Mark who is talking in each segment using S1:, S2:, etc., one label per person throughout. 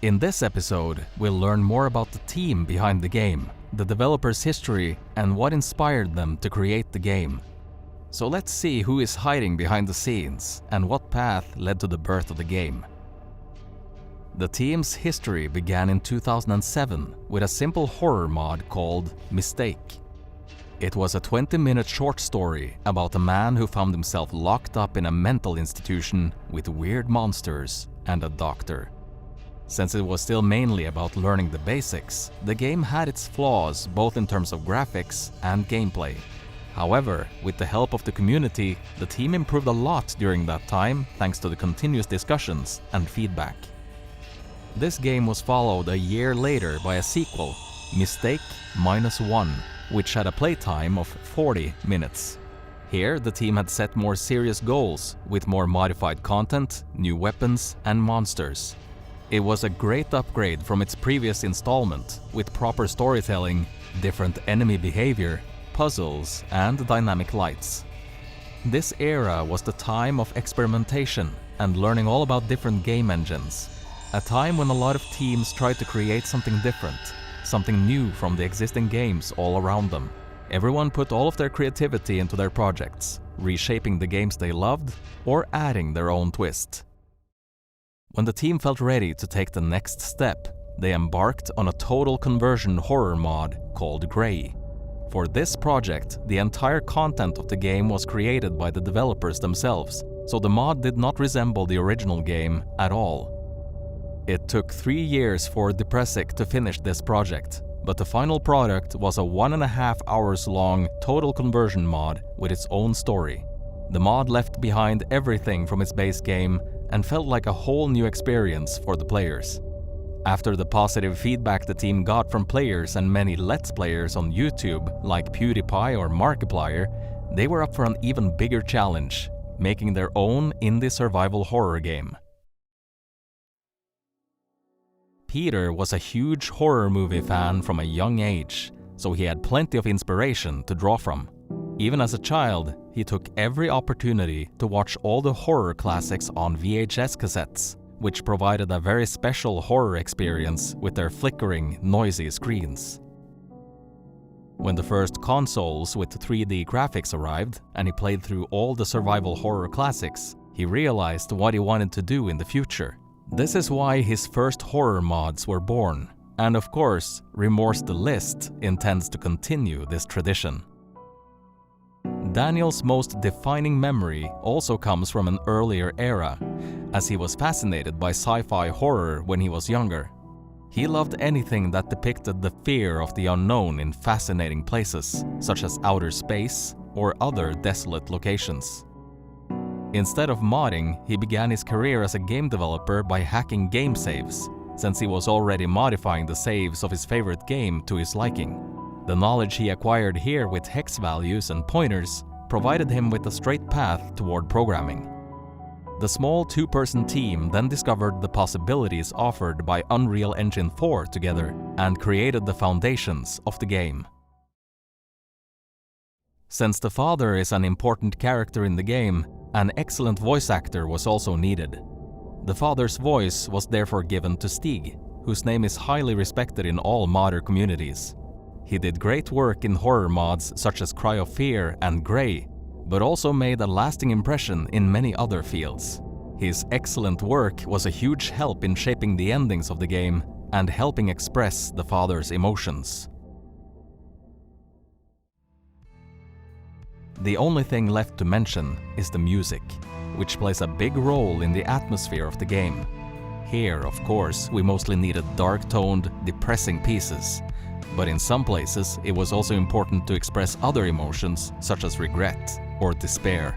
S1: In this episode, we'll learn more about the team behind the game, the developer's history, and what inspired them to create the game. So let's see who is hiding behind the scenes and what path led to the birth of the game. The team's history began in 2007 with a simple horror mod called Mistake. It was a 20-minute short story about a man who found himself locked up in a mental institution with weird monsters and a doctor. Since it was still mainly about learning the basics, the game had its flaws both in terms of graphics and gameplay. However, with the help of the community, the team improved a lot during that time thanks to the continuous discussions and feedback. This game was followed a year later by a sequel, Mistake -1, which had a playtime of 40 minutes. Here, the team had set more serious goals with more modified content, new weapons, and monsters. It was a great upgrade from its previous installment, with proper storytelling, different enemy behavior, puzzles, and dynamic lights. This era was the time of experimentation and learning all about different game engines. A time when a lot of teams tried to create something different, something new from the existing games all around them. Everyone put all of their creativity into their projects, reshaping the games they loved or adding their own twist. When the team felt ready to take the next step, they embarked on a total conversion horror mod called 𝐁. For this project, the entire content of the game was created by the developers themselves, so the mod did not resemble the original game at all. It took 3 years for Depressic to finish this project, but the final product was a 1.5 hours long total conversion mod with its own story. The mod left behind everything from its base game and felt like a whole new experience for the players. After the positive feedback the team got from players and many Let's Players on YouTube like PewDiePie or Markiplier, they were up for an even bigger challenge, making their own indie survival horror game. Peter was a huge horror movie fan from a young age, so he had plenty of inspiration to draw from. Even as a child, he took every opportunity to watch all the horror classics on VHS cassettes, which provided a very special horror experience with their flickering, noisy screens. When the first consoles with 3D graphics arrived and he played through all the survival horror classics, he realized what he wanted to do in the future. This is why his first horror mods were born, and of course, Remorse the List intends to continue this tradition. Daniel's most defining memory also comes from an earlier era, as he was fascinated by sci-fi horror when he was younger. He loved anything that depicted the fear of the unknown in fascinating places, such as outer space or other desolate locations. Instead of modding, he began his career as a game developer by hacking game saves, since he was already modifying the saves of his favorite game to his liking. The knowledge he acquired here with hex values and pointers provided him with a straight path toward programming. The small 2-person team then discovered the possibilities offered by Unreal Engine 4 together and created the foundations of the game. Since the father is an important character in the game, an excellent voice actor was also needed. The father's voice was therefore given to Stig, whose name is highly respected in all modder communities. He did great work in horror mods such as Cry of Fear and 𝐁, but also made a lasting impression in many other fields. His excellent work was a huge help in shaping the endings of the game and helping express the father's emotions. The only thing left to mention is the music, which plays a big role in the atmosphere of the game. Here, of course, we mostly needed dark-toned, depressing pieces, but in some places it was also important to express other emotions such as regret or despair.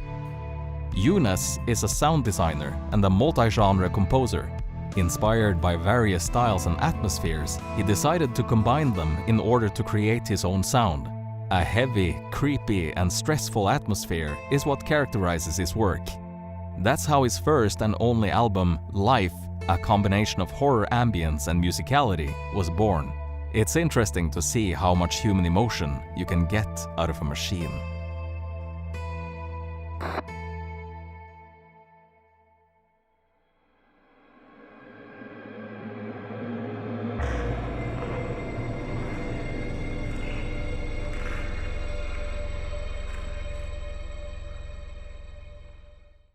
S1: Younes is a sound designer and a multi-genre composer. Inspired by various styles and atmospheres, he decided to combine them in order to create his own sound. A heavy, creepy, and stressful atmosphere is what characterizes his work. That's how his first and only album, Life, a combination of horror ambience and musicality, was born. It's interesting to see how much human emotion you can get out of a machine.